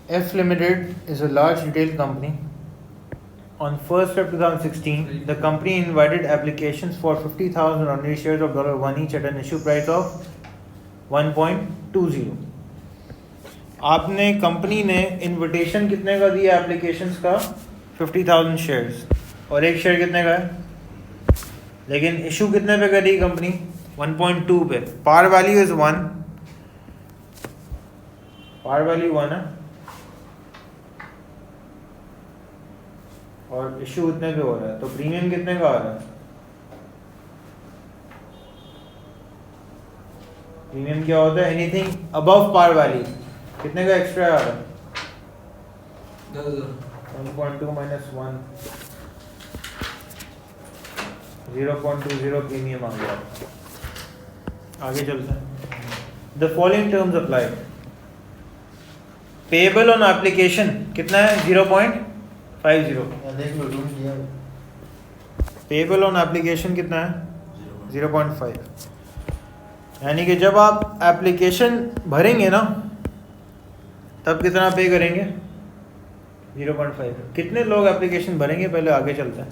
F Limited is a large retail company. On 1st Feb 2016, the company invited applications for 50,000 ordinary shares of $1 each at an issue price of 1.20. आपने company ने invitation कितने का दिया applications का? 50,000 shares, और एक share कितने का है? लेकिन इशू कितने पे करी कंपनी? 1.2 पे. Par value is 1, par value 1 है, और इशू कितने पे हो रहा है, तो प्रीमियम कितने का आ रहा है? प्रीमियम क्या होता है? Anything above par value. कितने का एक्स्ट्रा आ रहा है? 1.2 माइनस 1, 0.20 प्रीमियम आ गया. आगे चलते हैं. The following terms apply. Payable on application कितना है? 0.50. पेएबल ऑन एप्लीकेशन कितना है? 0.5. यानी कि जब आप एप्लीकेशन भरेंगे ना, तब कितना पे करेंगे? 0.5. कितने लोग एप्लीकेशन भरेंगे? पहले आगे चलते हैं.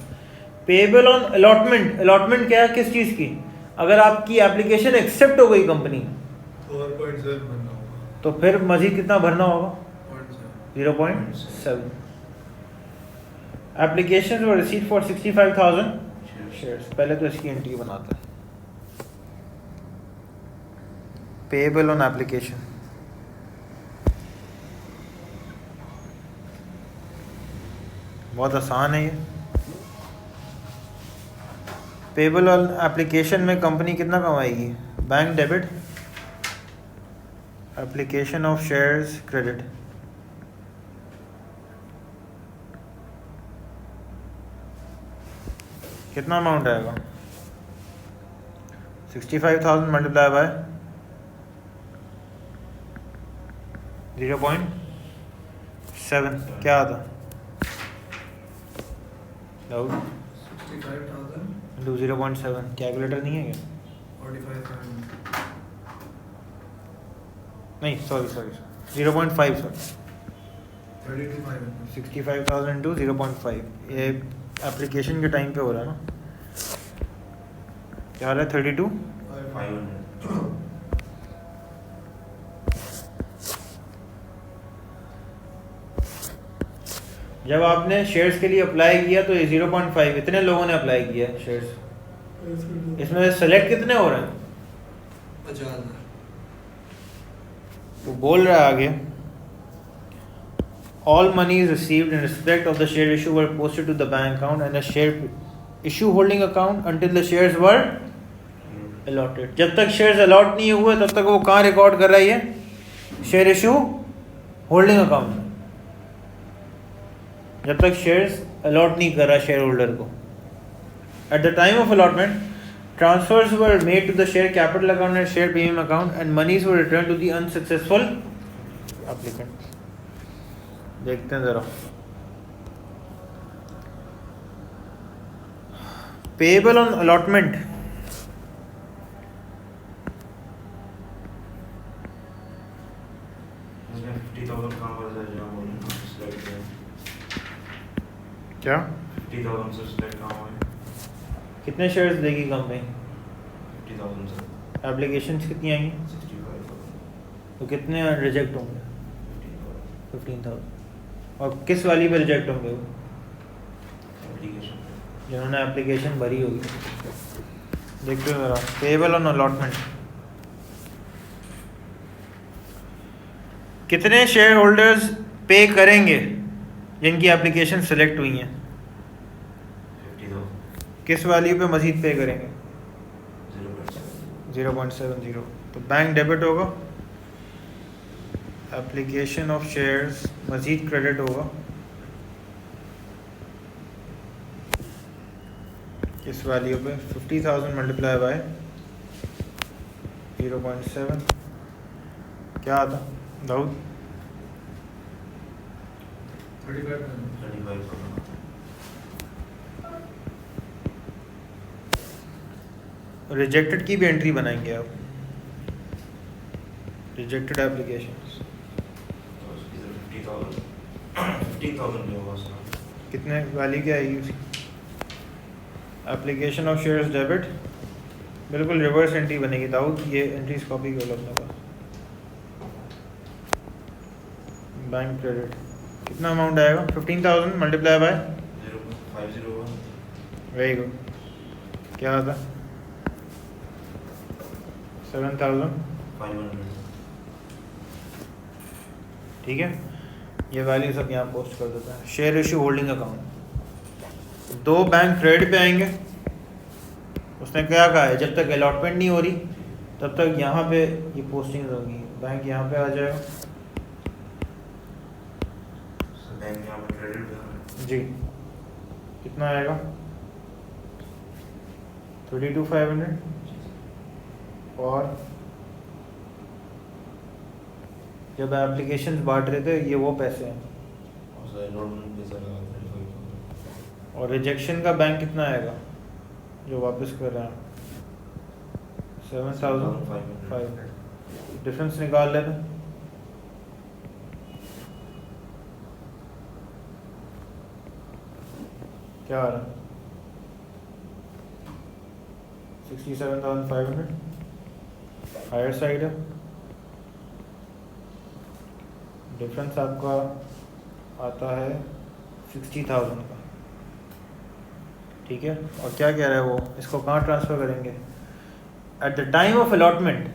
Payable on allotment. अलॉटमेंट क्या है? किस चीज़ की? अगर आपकी एप्लीकेशन एक्सेप्ट हो गई कंपनी, तो फिर मजीद कितना भरना होगा? 0.7. Application were received for 65,000 shares. पहले तो इसकी एंट्री बनाते हैं. Payable on application. बहुत आसान है ये. पेएबल ऑन एप्लीकेशन में कंपनी कितना कमाएगी? Bank debit, application of shares credit. कितना अमाउंट आएगा? 65,000 मल्टीप्लाई बाय 0.7 क्या आता? 0.7. कैलकुलेटर नहीं है क्या? 45,000. नहीं, सॉरी 0.5. सॉरी 32,500. 65,000 टू 0.5. ये एप्लीकेशन के टाइम पे हो रहा है ना. क्या हो रहा है? 32,500. जब आपने शेयर्स के लिए अप्लाई किया तो ये 0.5 इतने लोगों ने अप्लाई किया शेयर्स. इसमें सेलेक्ट कितने हो रहे हैं? 50,000. तो बोल रहा है आगे, all monies received in respect of the share issue were posted to the bank account and the share issue holding account until the shares were allotted. जब तक शेयर्स अलॉट नहीं हुए तब तक वो कहाँ रिकॉर्ड कर रही है? शेयर इशू होल्डिंग अकाउंट में. जब तक शेयर्स अलॉट नहीं कर रहा शेयर होल्डर को. At the time of allotment transfers were made to the share capital account and share premium account and monies were return to the unsuccessful applicant. देखते हैं जरा. Payable on allotment. क्या 50,000 से select कहाँ हुआ है? कितने शेयर्स देगी कंपनी? 50,000 से एप्लीकेशंस कितनी आएंगी? 65,000. तो कितने रिजेक्ट होंगे? 15,000. और किस वाली पे रिजेक्ट होंगे वो? एप्लीकेशन जिन्होंने एप्लीकेशन भरी होगी. देखते हो जरा. Payable on allotment. कितने शेयर होल्डर्स पे करेंगे जिनकी एप्लीकेशन सेलेक्ट हुई हैं? 50,000. किस वैल्यू पे मजीद पे करेंगे? 0.7. 0.70. तो बैंक डेबिट होगा, एप्लीकेशन ऑफ शेयर्स मजीद क्रेडिट होगा. किस वैल्यू पे? 50,000 मल्टीप्लाई बाय 0.7. क्या आता दाऊद? 35,000. रिजेक्टेड की भी एंट्री बनाएंगे आप. Rejected applications. तो उसकी 50,000 15,000 नहीं होगा उसका। कितने वैल्यू क्या आएगी उसकी? एप्लीकेशन ऑफ शेयर्स डेबिट, बिल्कुल रिवर्स एंट्री बनेगी दाऊद, ये एंट्रीज कॉपी कर लो अपने पास। बैंक क्रेडिट कितना अमाउंट आएगा? 15,000 मल्टीप्लाई बाय 0.501 वेरी गुड, क्या आता? 7,500। ठीक है, ये वैल्यू सब यहाँ पोस्ट कर देता है। शेयर इशू होल्डिंग अकाउंट, दो बैंक क्रेडिट पे आएंगे। उसने क्या कहा है, जब तक अलॉटमेंट नहीं हो रही तब तक यहाँ पे ये पोस्टिंग होगी। बैंक यहाँ पे आ जाएगा बैंक यहाँ पर क्रेडिट जी, कितना आएगा? 32,500। और जब एप्लीकेशन बांट रहे थे ये वो पैसे हैं। और रिजेक्शन का बैंक कितना आएगा जो वापस कर रहा है? 7,500। डिफरेंस निकाल लेना। क्या आ रहा है? 67,500 हायर साइड है। डिफरेंस आपका आता है 60,000 का। ठीक है, और क्या कह रहा है वो, इसको कहाँ ट्रांसफ़र करेंगे? At the time of allotment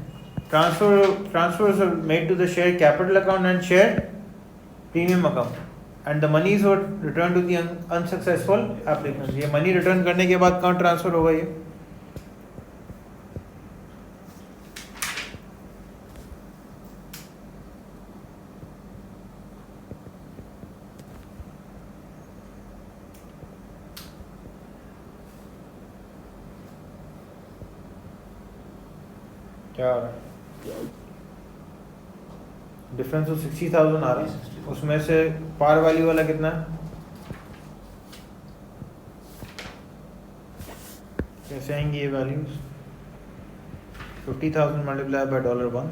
transfers are made to the share capital account and share premium account and the money is return to the unsuccessful applicant. ये मनी रिटर्न करने के बाद कहाँ ट्रांसफ़र होगा ये? क्या आ रहा है? डिफरेंस तो 60,000 आ रहा है, उसमें से पार वैल्यू वाला कितना है? कैसे आएंगी ये values? 50,000 multiply by $1,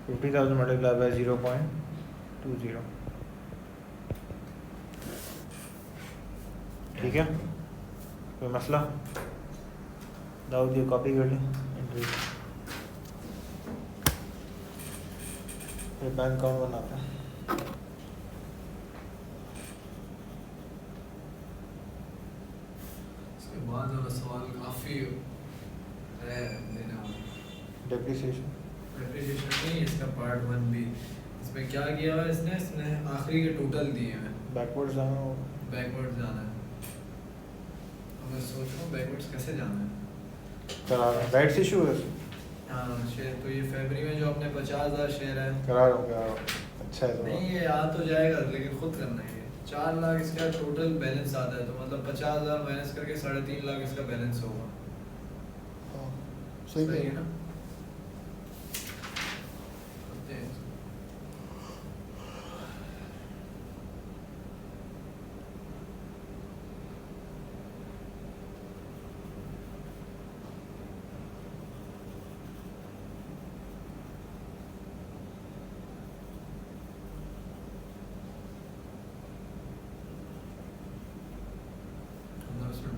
50,000 multiply by 0.20। ठीक है, कोई मसला? दाऊद ये कॉपी कर लें। फिर बैंक अकाउंट बनाते हैं। इसके बाद वाला सवाल काफ़ी है देने वाला। डेप्रिसिएशन नहीं, इसका पार्ट 1 भी, इसमें क्या किया हुआ है इसने आखिरी के टोटल दिए हैं। बैकवर्ड्स जाना हो, बैकवर्ड जाना है। अब मैं सोच रहा हूँ बैकवर्ड्स कैसे जाना है। करा रहा हूँ। राइट्स इशू है हाँ शेयर तो ये फरवरी में जो अपने 50,000 शेयर है, करा रहा हूँ। अच्छा है तो नहीं ये आ तो जाएगा लेकिन खुद करना है। 4 लाख इसका टोटल बैलेंस आता है, तो मतलब 50,000 माइनस करके 3.5 लाख इसका बैलेंस होगा। सही है ना?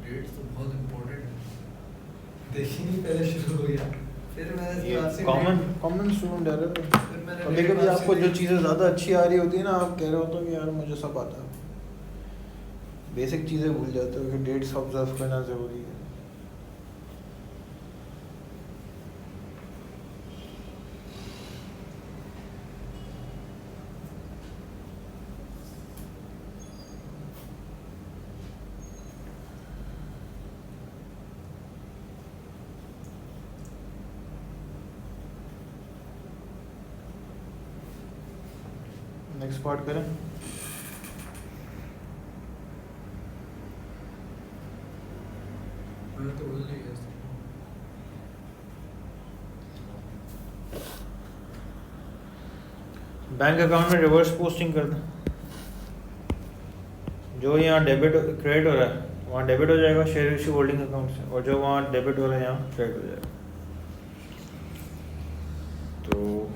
डेट्स तो बहुत इम्पोर्टेंट है, देखी नहीं पहले शुरू हो गया। फिर मैंने कॉमन स्टूडेंट एरर है। फिर मैंने कभी कभी आपको जो चीज़ें ज़्यादा अच्छी आ रही होती है ना, आप कह रहे होते हो कि यार मुझे सब आता है, बेसिक चीज़ें भूल जाते हो कि डेट्स ऑब्जर्व करना ज़रूरी है। नेक्स्ट पार्ट करें। मैं तो भूल नहीं गया। बैंक अकाउंट में रिवर्स पोस्टिंग कर दें। जो यहाँ डेबिट क्रेडिट हो रहा है वहाँ डेबिट हो जाएगा शेयर इशू होल्डिंग अकाउंट से, और जो वहाँ डेबिट हो रहा है यहाँ क्रेडिट हो जाएगा। तो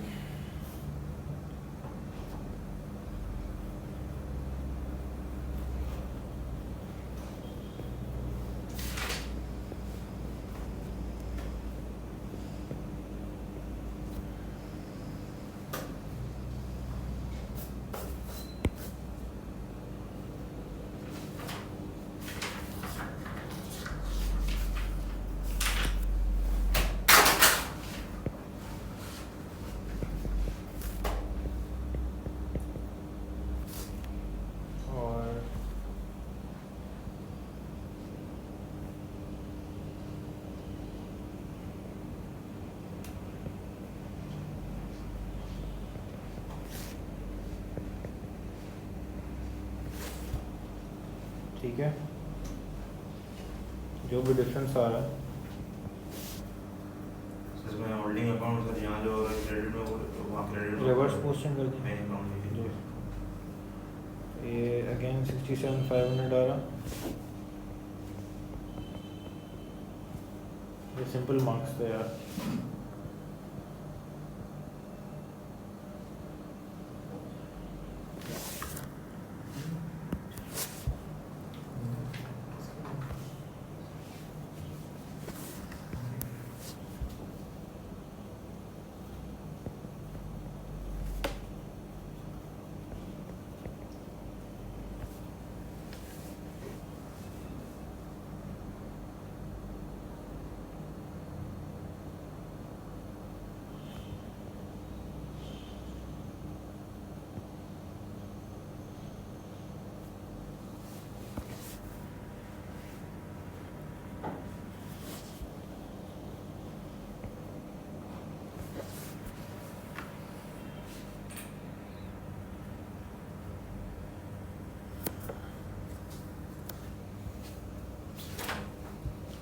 ठीक है, जो भी डिफरेंस आ रहा है इसमें होल्डिंग अकाउंट सर यहाँ जो क्रेडिट में वो वहाँ क्रेडिट रिवर्स पोस्टिंग कर दें। बैंक अकाउंट में जी, ये अगेन 67,500 आ रहा, ये सिंपल मार्क्स थे यार।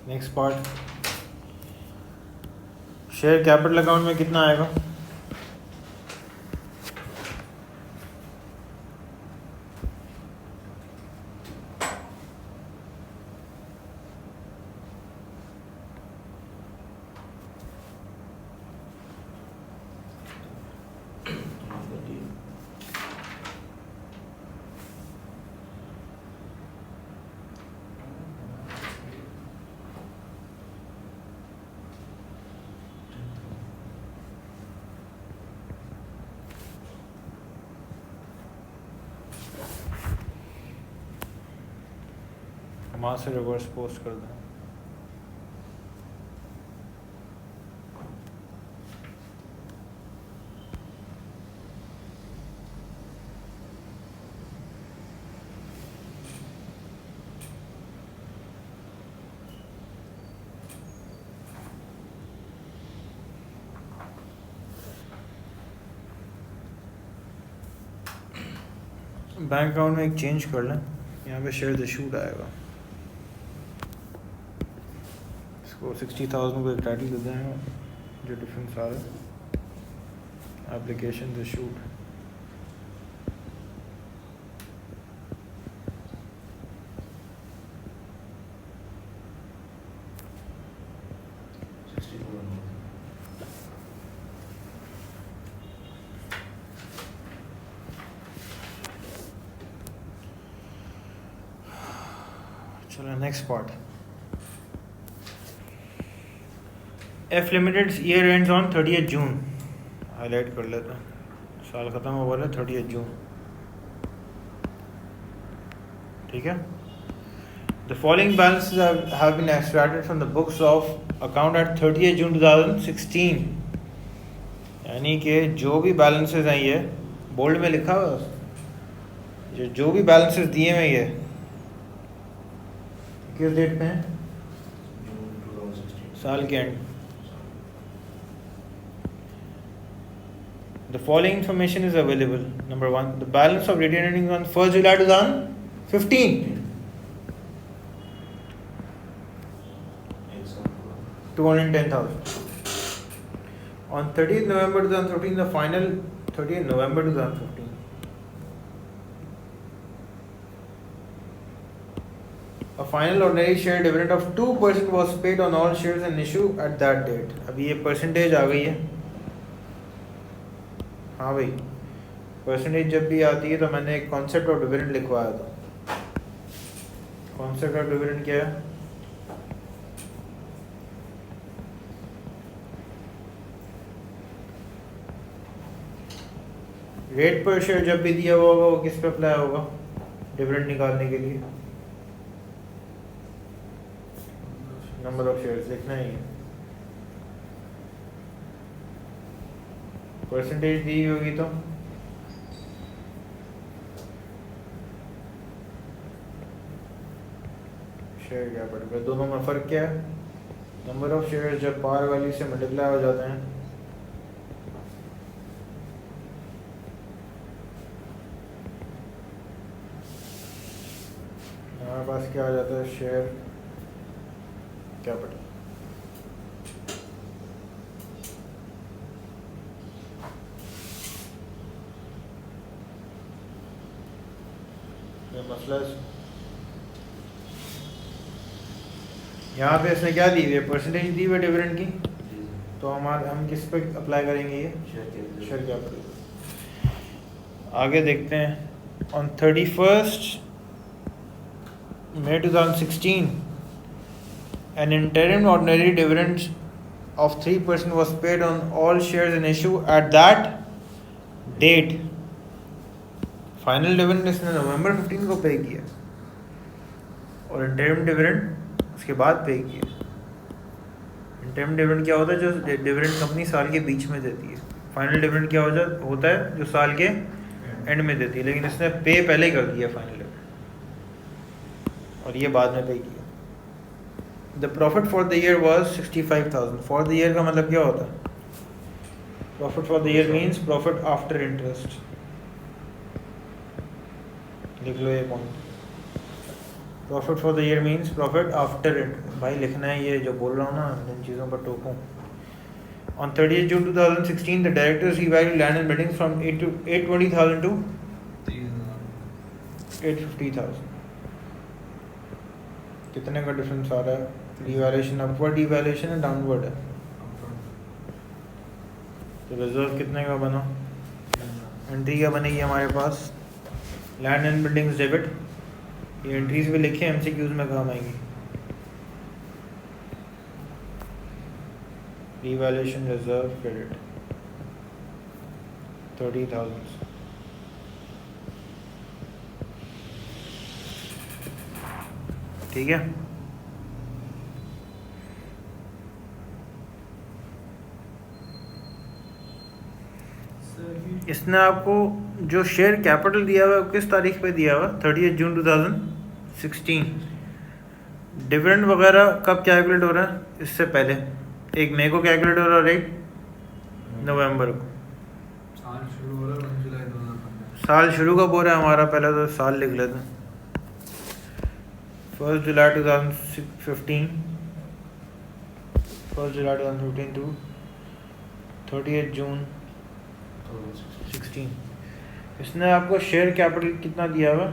Next part, share capital account में कितना आएगा? वहाँ से रिवर्स पोस्ट कर दें। बैंक अकाउंट में एक चेंज कर लें, यहाँ पे शेयर इशूड आएगा, इसको 60,000 को एक टाइटल दे देंगे जो डिफरेंस आ रहा है, एप्लीकेशन इशूड। चलो next part, F limited year ends on 30 June, highlight कर लेते हैं, साल ख़त्म हो रहा है 30 जून, ठीक है। The following balances have been extracted from the books of account at 30 June 2016, यानी कि जो भी बैलेंसेस हैं, ये बोल्ड में लिखा हुआ है, जो भी बैलेंसेस दिए हुए ये किस डेट पे हैं? साल के and. The following information is available. Number 1, the balance of retained earnings on 1st July 2015, 210,000. On 30th November 2015, the final 30th November 2015. A final ordinary share dividend of 2% was paid on all shares in issue at that date. अभी ये percentage आ गई है, हाँ भाई, percentage जब भी आती है तो मैंने एक कॉन्सेप्ट ऑफ डिविडेंड लिखवाया था। कॉन्सेप्ट ऑफ डिविडेंड क्या है? रेट पर शेयर जब भी दिया हुआ होगा वो किस पे अप्लाई होगा डिविडेंड निकालने के लिए? नंबर ऑफ शेयर्स लिखना ही है, परसेंटेज दी होगी तो शेयर कैपिटल, दोनों में फ़र्क क्या है? नंबर ऑफ शेयर्स जब पार वैल्यू से मल्टीप्लाई हो जाते हैं हमारे पास पास क्या आ जाता है, शेयर कैपिटल। ये मसला है। यहाँ पे इसने क्या दी हुई है, परसेंटेज दी हुई है डिविडेंड की, तो हम किस पे अप्लाई करेंगे ये, शेयर कैपिटल। आगे देखते हैं। On 31st May 2016 an interim ordinary dividend of 3% was paid on all shares in issue at that date. Final dividend इसने नवंबर 15 को पे किया और इंटरिम डिविडेंड उसके बाद पे किया। इंटरिम डिविडेंड क्या होता है, जो डिविडेंड कंपनी साल के बीच में देती है। फाइनल डिविडेंड क्या होता है, जो साल के एंड में देती है, लेकिन इसने पे पहले कर दिया फाइनल डिविडेंड और ये बाद में पे किया। The profit for the year was 65,000। For the year का मतलब क्या होता है, profit for the year means profit after interest. लिख लो ये point, profit for the year means profit after interest. भाई लिखना है, ये जो बोल रहा हूँ ना इन चीज़ों पर टोकूँ। On 30th June 2016, the directors revalued land and buildings from 820,000 to 850,000। कितने का डिफरेंस आ रहा है, रिवैल्यूएशन अपवर्ड रिवैल्यूएशन है डाउनवर्ड है। तो रिजर्व कितने का बना, एंट्री क्या बनेगी हमारे पास, लैंड एंड बिल्डिंग्स डेबिट। ये एंट्रीज भी लिखे एमसीक्यूज में काम आएंगी। Revaluation reserve credit 30,000। ठीक है, इसने आपको जो शेयर कैपिटल दिया हुआ है किस तारीख पे दिया हुआ, 30 जून 2016। डिविडेंड वगैरह कब कैलकुलेट हो रहा है, इससे पहले एक मई को कैलकुलेट हो रहा है और एक नवंबर को। साल शुरू हो रहा है 1 जुलाई 2015। साल शुरू कब हो रहा है हमारा, पहले तो साल लिख लेते हैं। 1 जुलाई 2015 टू 30 जून 16। इसने आपको शेयर कैपिटल कितना दिया हुआ,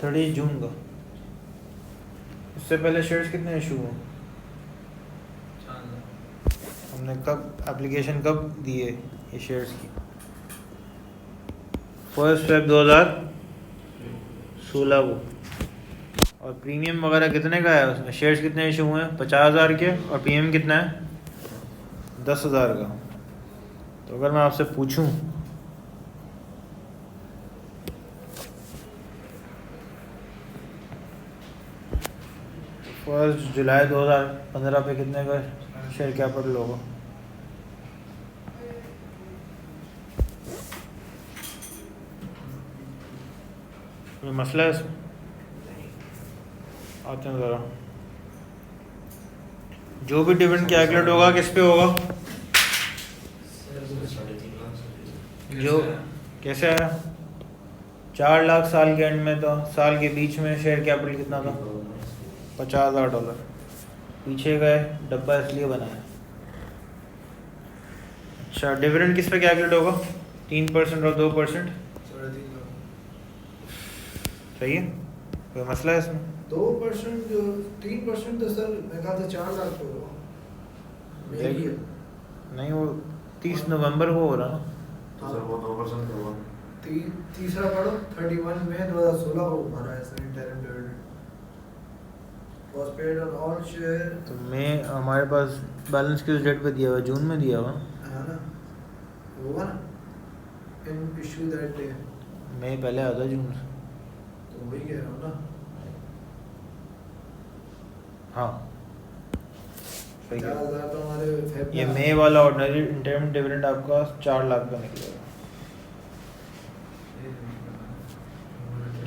30 जून का। इससे पहले शेयर्स कितने इशू हुए, हमने कब एप्लीकेशन कब दी है ये शेयर्स की, 1 February 2016 को। और प्रीमियम वगैरह कितने का है उसमें, शेयर्स कितने इशू हुए हैं, 50,000 के, और प्रीमियम कितना है, 10,000 का। तो अगर मैं आपसे पूछूं 1 जुलाई 2015 पे कितने का शेयर कैपिटल होगा, कोई मसला है इसमें, आते हैं ज़रा। जो भी डिविडेंड कैलकुलेट होगा किस पे होगा, जो कैसे आया, 4 लाख साल के एंड में था, साल के बीच में शेयर कैपिटल कितना था, $50,000। पीछे गए डब्बा इसलिए बनाया। अच्छा, डिविडेंड किस पे कैलकुलेट होगा, 3% और 2%, 3.5 सही है, कोई मसला है इसमें। 2% जो 3% तो सर मेरे ख्याल से 4 लाख पे होगा। नहीं, वो 30 नवंबर को हो रहा ना। तो सर वो 2% होगा। तीसरा पढ़ो, 31 मई 2016 को भरा है sir interim dividend was paid on all share। तो मैं हमारे पास बैलेंस किस डेट पे दिया हुआ है, जून में दिया हुआ है ना, होगा ना, इन इशू दैट डे। मई पहले आता है जून से। तो वही कह रहा हूँ ना। हाँ सही है। 4,000 तो हमारे फेब ये मई वाला ऑर्डिनरी इंटरिम डिविडेंड आपका 4 लाख का निकलेगा।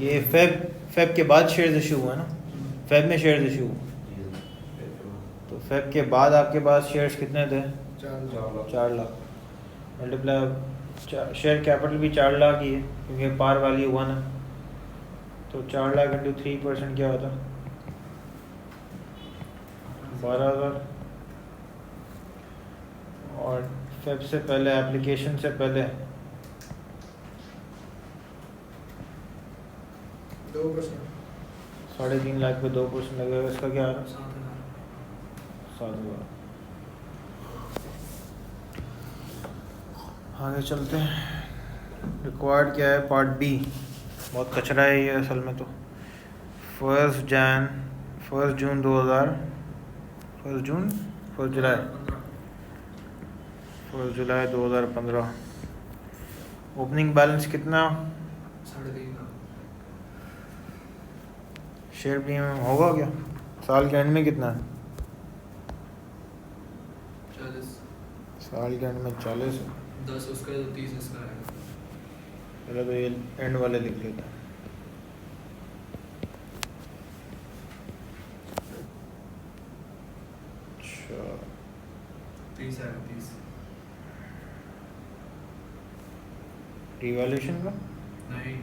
ये फेब के बाद शेयर्स इशू हुआ ना, फेब में शेयर्स इशू हुआ, तो फेब के बाद आपके पास शेयर्स कितने थे, 4 लाख। मल्टीप्लाई शेयर कैपिटल भी 4 लाख ही है क्योंकि पार वैल्यू 1 है, तो 4 लाख इंटू 3% क्या होता? 12,000। और फेब से पहले, एप्लीकेशन से पहले 2%। 3.5 लाख पे 2% लगेगा, इसका क्या आ रहा? 7,000। 7,000। आगे चलते हैं। रिक्वायर्ड क्या है? Part B. बहुत कचरा है ये असल में तो। 1 जून 2000, 1 जुलाई 2015। ओपनिंग बैलेंस कितना? 3.5 लाख। शेयर प्रीमियम होगा क्या? साल के एंड में कितना है? 40। साल के एंड में 40 है। 10 उसका तो 30 इसका आएगा। पहले तो ये एंड वाले लिख लेते हैं। अच्छा, 30 आएगा 30। रिवैल्यूएशन का? नहीं,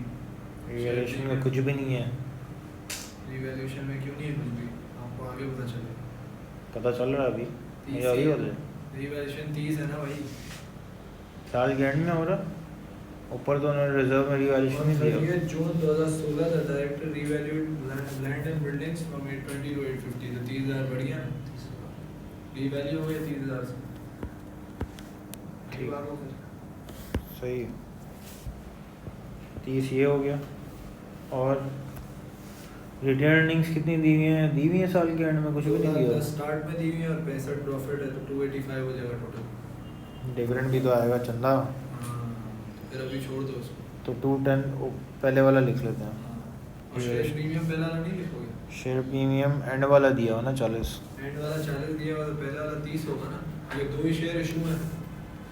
रिवैल्यूएशन का कुछ भी नहीं है। रिवैल्यूएशन में क्यों नहीं है कुछ भी? आपको आगे पता चलेगा। पता चल रहा है अभी? मुझे अभी हो जाए। रिवैल्यूएशन 30 है ना भाई। साल के एंड में हो रहा? ऊपर तो उन्होंने रिजर्व में रिवैल्यूएशन नहीं दिया। 30 June 2016 the director revalued land and buildings from 820 to 850, तो 30,000 बढ़ गया ना। रिवैल्यू हो गया 30,000 से। ठीक। बात हो गई। सही है। 30 ये हो गया। और रिटेन अर्निंग्स कितनी दी हुई हैं? दी हुई हैं साल के एंड में? कुछ भी नहीं दिया। स्टार्ट में दी हुई है और 65 प्रॉफिट है तो 285 हो जाएगा टोटल। डिविडेंड भी तो आएगा चंदा। फिर अभी छोड़ दो उसको। तो 210 पहले वाला लिख लेते हैं। और शेयर प्रीमियम पहला वाला नहीं लिखोगे? शेयर प्रीमियम एंड वाला दिया हो ना 40। एंड वाला 40 दिया और पहला वाला 30 होगा ना। ये दो ही शेयर इशू है,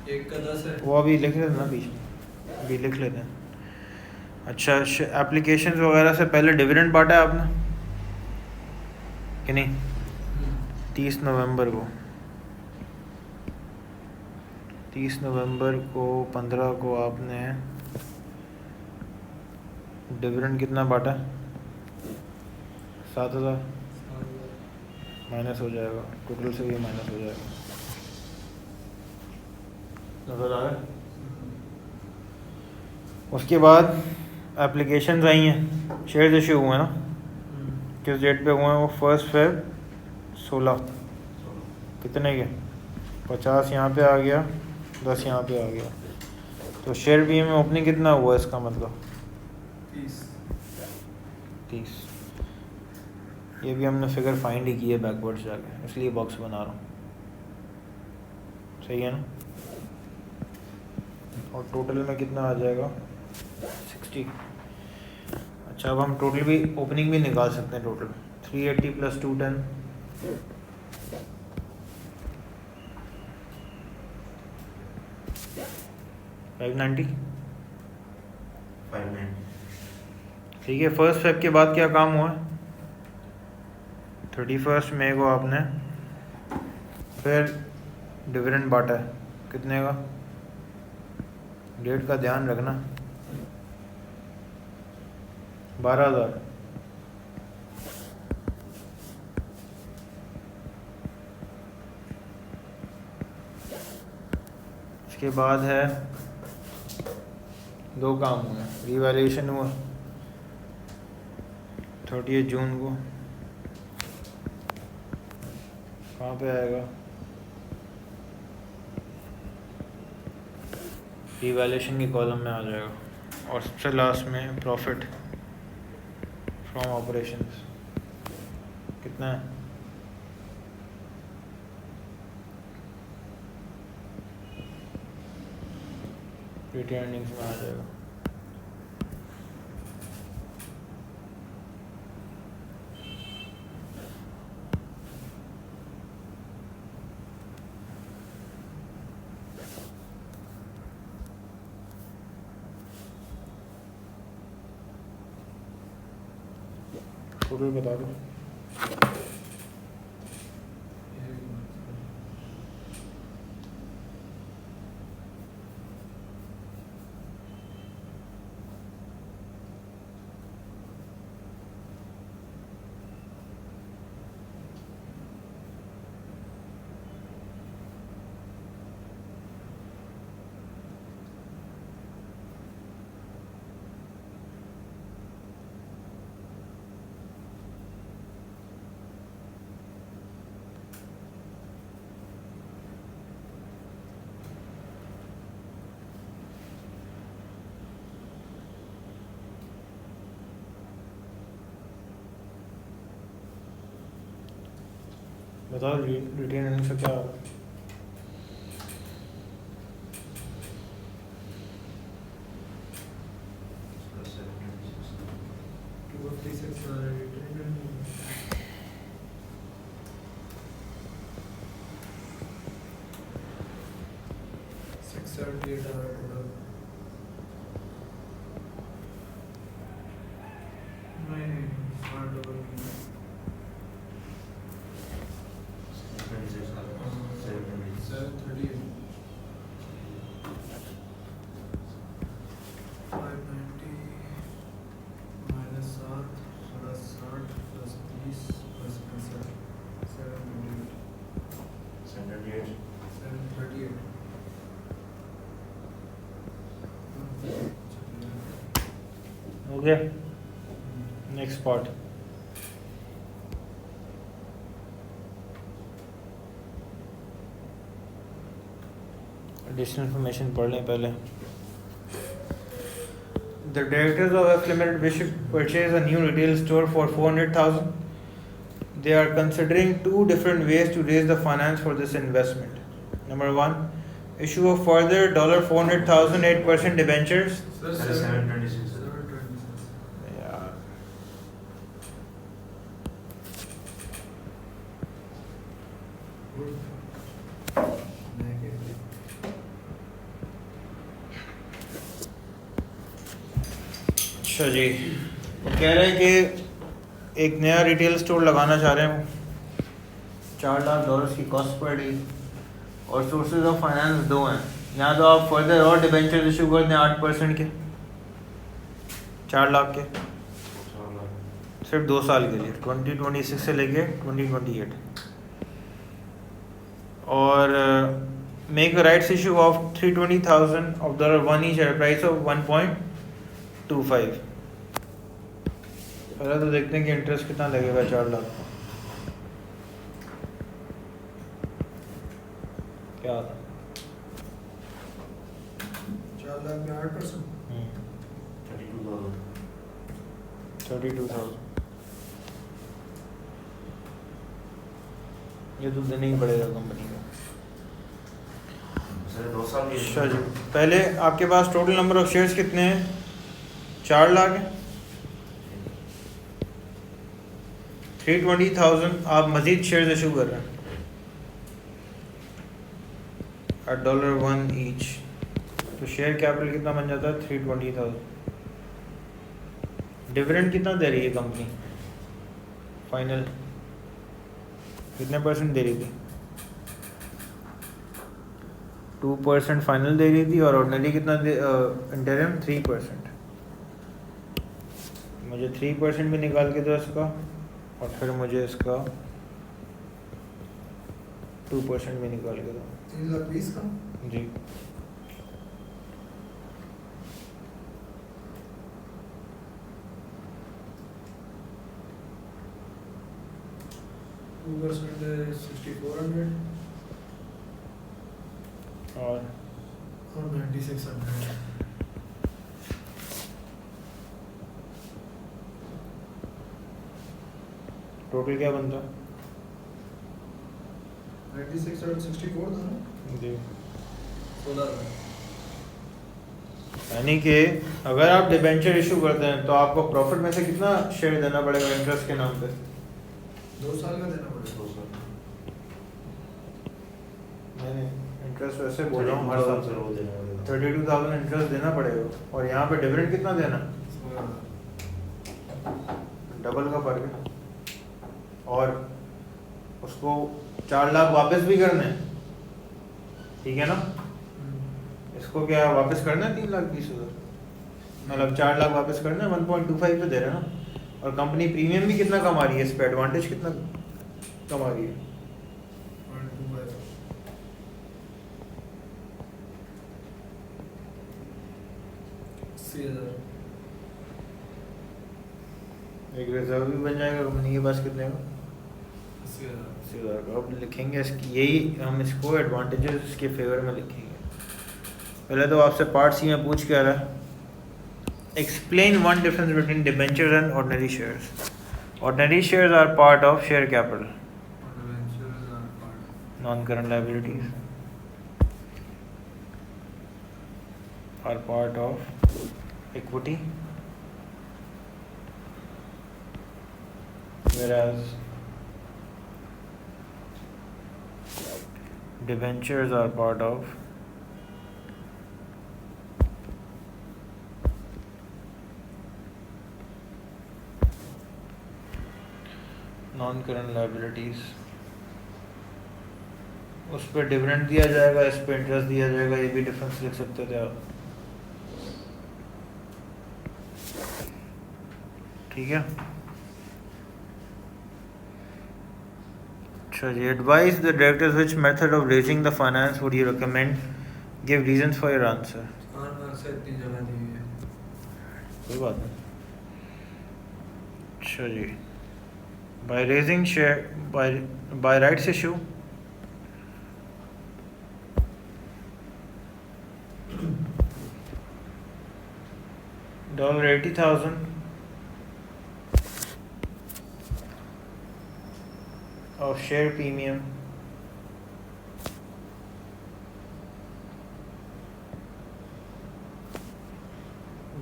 एक का 10 है। वो अभी लिख लेते हैं ना बीच में, अभी लिख लेते हैं। अच्छा, एप्लीकेशन वगैरह से पहले डिविडेंड बांटा है आपने कि नहीं? 30 नवंबर को 15 को आपने डिविडेंड कितना बांटा? 7,000 माइनस हो जाएगा, टोटल से भी माइनस हो जाएगा। नजर आ रहा है? उसके बाद एप्लीकेशंस आई हैं, शेयर्स इशू हुए हैं ना। किस डेट पे हुए हैं वो? 1 फेब 16। कितने के? 50 यहाँ पे आ गया, 10 यहाँ पे आ गया। तो शेयर बी में ओपनिंग कितना हुआ इसका मतलब? 30। ये भी हमने फिगर फाइंड ही की है बैकवर्ड्स जाके, इसलिए बॉक्स बना रहा हूँ। सही है ना? और टोटल में कितना आ जाएगा? 60। अच्छा, अब हम टोटल भी, ओपनिंग भी निकाल सकते हैं। टोटल 380 + 210 590। 590। ठीक है। 1 फेब के बाद क्या काम हुआ? 31 मई को आपने फिर डिविडेंड बांटा है। कितने का? डेट का ध्यान रखना। 12,000। इसके बाद है दो काम हुए। रिवैल्यूएशन हुआ 30 जून को। कहाँ पे आएगा? रिवैल्यूएशन के कॉलम में आ जाएगा। और सबसे लास्ट में प्रॉफिट फ्रॉम ऑपरेशंस कितना है? रिटेन अर्निंग्स में आ जाएगा। टोटल बता दो। बताओ रिटेन अर्निंग्स का क्या होगा? Okay, next part. Additional information पढ़ लें पहले। The directors of F Limited wish to purchase a new retail store for 400,000. They are considering two different ways to raise the finance for this investment. Number one, issue of further $400,000 8% debentures. Sir, 726. 726. Yeah. अच्छा जी, वो कह रहे हैं कि एक नया retail store लगाना चाह रहे हैं, $4 लाख की कॉस्ट पड़ी और सोर्सेज ऑफ फाइनेंस दो हैं। यहाँ तो आप फर्दर और डिबेंचर इशू कर दें 8% के, 4 लाख के, सिर्फ 2 साल के लिए, 2026 से लेके 2028। और make a rights issue of 320,000 of $1 each at a price of 1.25। पहले तो देखते हैं कि इंटरेस्ट कितना लगेगा 4 लाख का। क्या था 4 लाख में 8%। 32,000 ये तो देना ही पड़ेगा कंपनी को। अच्छा जी, पहले आपके पास टोटल नंबर ऑफ शेयर्स कितने हैं? 4 लाख है। 320,000 आप मजीद शेयर्स इशू कर रहे हैं at $1 ईच, तो शेयर कैपिटल कितना बन जाता है? 320,000। डिविडेंड कितना दे रही है कंपनी? फाइनल कितने % दे रही थी? 2% फाइनल दे रही थी और ऑर्डिनरी कितना इंटरिम 3%। मुझे 3% भी निकाल के दो इसका, और फिर मुझे इसका 2% भी निकाल के दो। 3,20,000 का जी, % है 6,400 और 9,600। टोटल क्या बनता? 96 और 64 था ना जी, 16,000। यानी कि अगर आप डिबेंचर इशू करते हैं तो आपको प्रॉफिट में से कितना शेयर देना पड़ेगा इंटरेस्ट के नाम पे? 2 साल का देना पड़ेगा। मैंने इंटरेस्ट वैसे बोल रहा हूँ, हर साल 32,000 इंटरेस्ट देना पड़ेगा, और यहाँ पे डिविडेंड कितना देना? डबल का फर्क है। और उसको 4 लाख वापस भी करने हैं, ठीक है ना? इसको क्या वापस करना है 3,20,000, मतलब 4 लाख वापस करना है, 1.25 पे दे रहे हैं ना। और कंपनी प्रीमियम भी कितना कमा रही है इस पे, एडवांटेज कितना कमा रही है? 0.25। एक रिजर्व भी बन जाएगा कंपनी के पास कितने का? 80,000। का। अब लिखेंगे इसकी, यही हम इसको एडवांटेजेस इसके फेवर में लिखेंगे। पहले तो आपसे पार्ट सी में पूछ क्या रहा है, explain one difference between debentures and ordinary shares. Ordinary shares are part of share capital. Ventures non-current liabilities are part of equity, whereas debentures are part of non-current liabilities. उस पर डिविडेंड दिया जाएगा, इस पर इंटरेस्ट दिया जाएगा, ये भी डिफरेंस लिख सकते थे आप, ठीक है। अच्छा जी, advise the directors which method of raising the finance would you recommend, give reasons for your answer. Answer इतनी जगह दी हुई है, कोई बात नहीं। अच्छा जी, by raising share by rights issue, $80,000 of share premium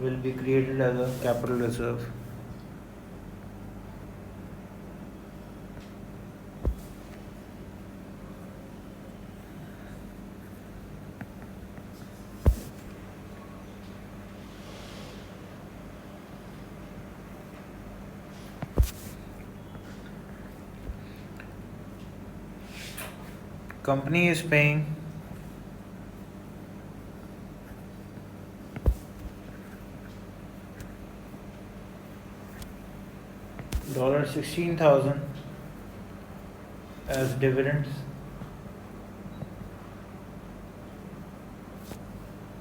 will be created as a capital reserve. Company is paying $16,000 as dividends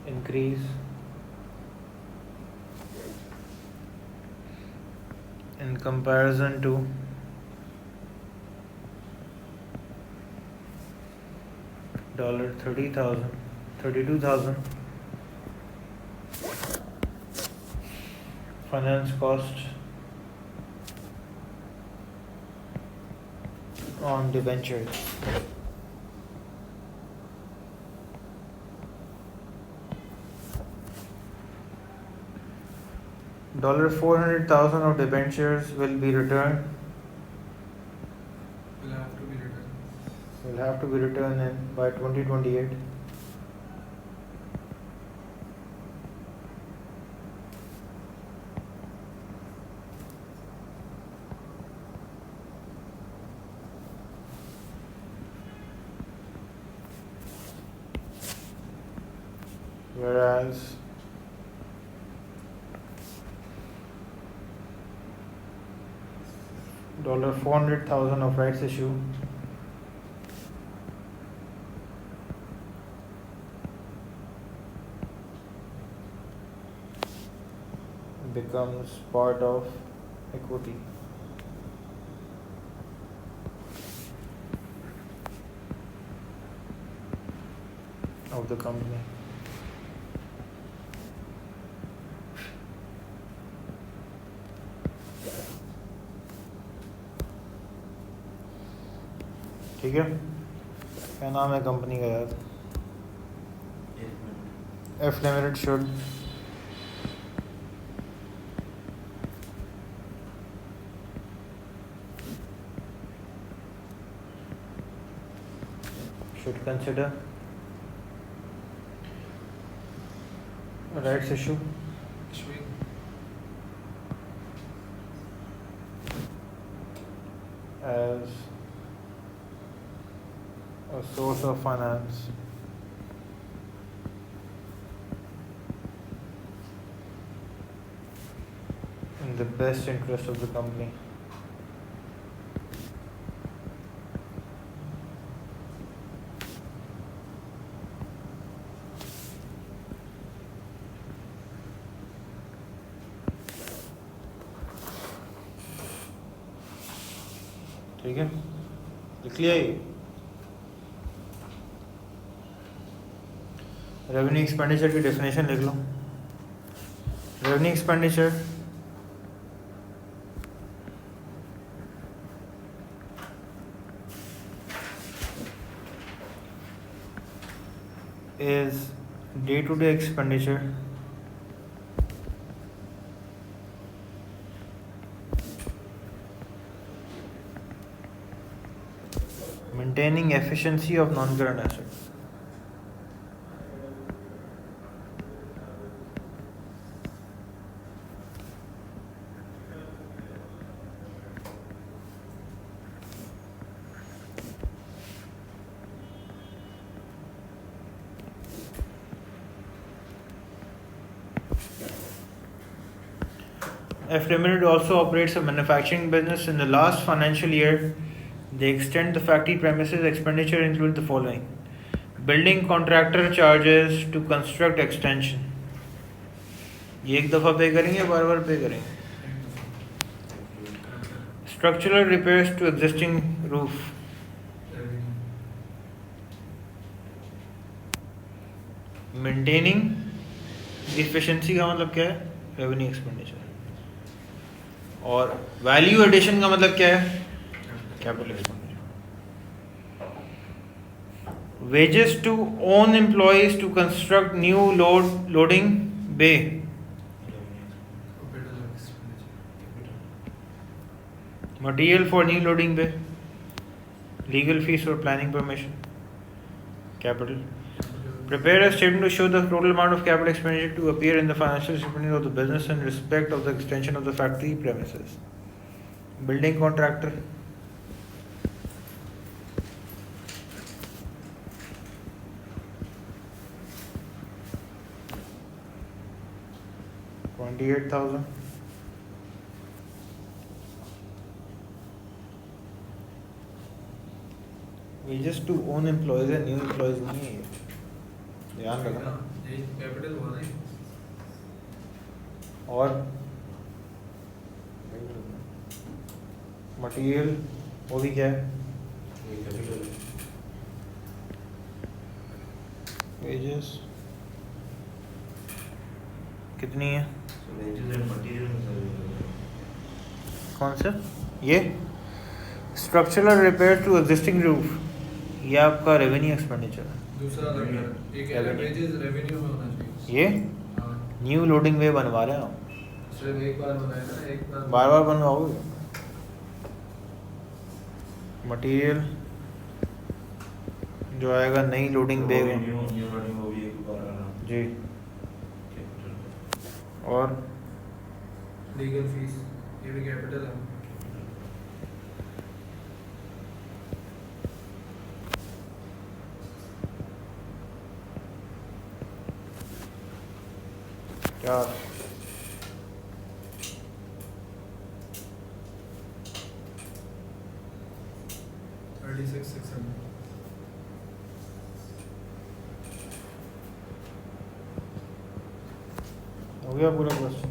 increase in comparison to $32,000 finance cost on debentures. $400,000 of debentures will be returned. Will have to be returned by 2028. Whereas $400,000 of rights issue becomes part of equity of the company. ठीक है, क्या नाम है company का यार? F Limited should consider a rights issue as a source of finance in the best interest of the company. ठीक है, लिख लिया ये? रेवेन्यू एक्सपेंडिचर की डेफिनेशन लिख लो। Revenue expenditure is day-to-day expenditure maintaining efficiency of non-current assets. F Limited also operates a manufacturing business. In the last financial year, they extend the factory premises. Expenditure include the following: building contractor charges to construct extension. ये एक दफ़ा पे करेंगे, बार बार पे करेंगे. Structural repairs to existing roof. Maintaining efficiency का मतलब क्या है? Revenue expenditure. और वैल्यू एडिशन का मतलब क्या है? Capital expenditure. Wages to own employees to construct new loading bay. Material for new loading bay. Legal fees और planning permission. Capital. Prepare a statement to show the total amount of capital expenditure to appear in the financial statement of the business in respect of the extension of the factory premises. Building contractor. $28,000. Wages to own employees and new employees नहीं है. ध्यान रखना. Capital हुआ नहीं. और material वो भी क्या है? वेजेस कितनी है? कौन सा? ये structural repair to existing roof. ये आपका रेवेन्यू एक्सपेंडिचर है. दूसरा लग एक वेजेस रेवेन्यू में होना चाहिए. ये हाँ. न्यू लोडिंग वे बनवा रहे हैं हम. सिर्फ एक बार बनाया ना, एक बार बार बनवाओगे. मटेरियल जो आएगा नई लोडिंग बे में जी. और लीगल फीस ये भी कैपिटल है. क्या 36,600. हो गया पूरा क्वेश्चन.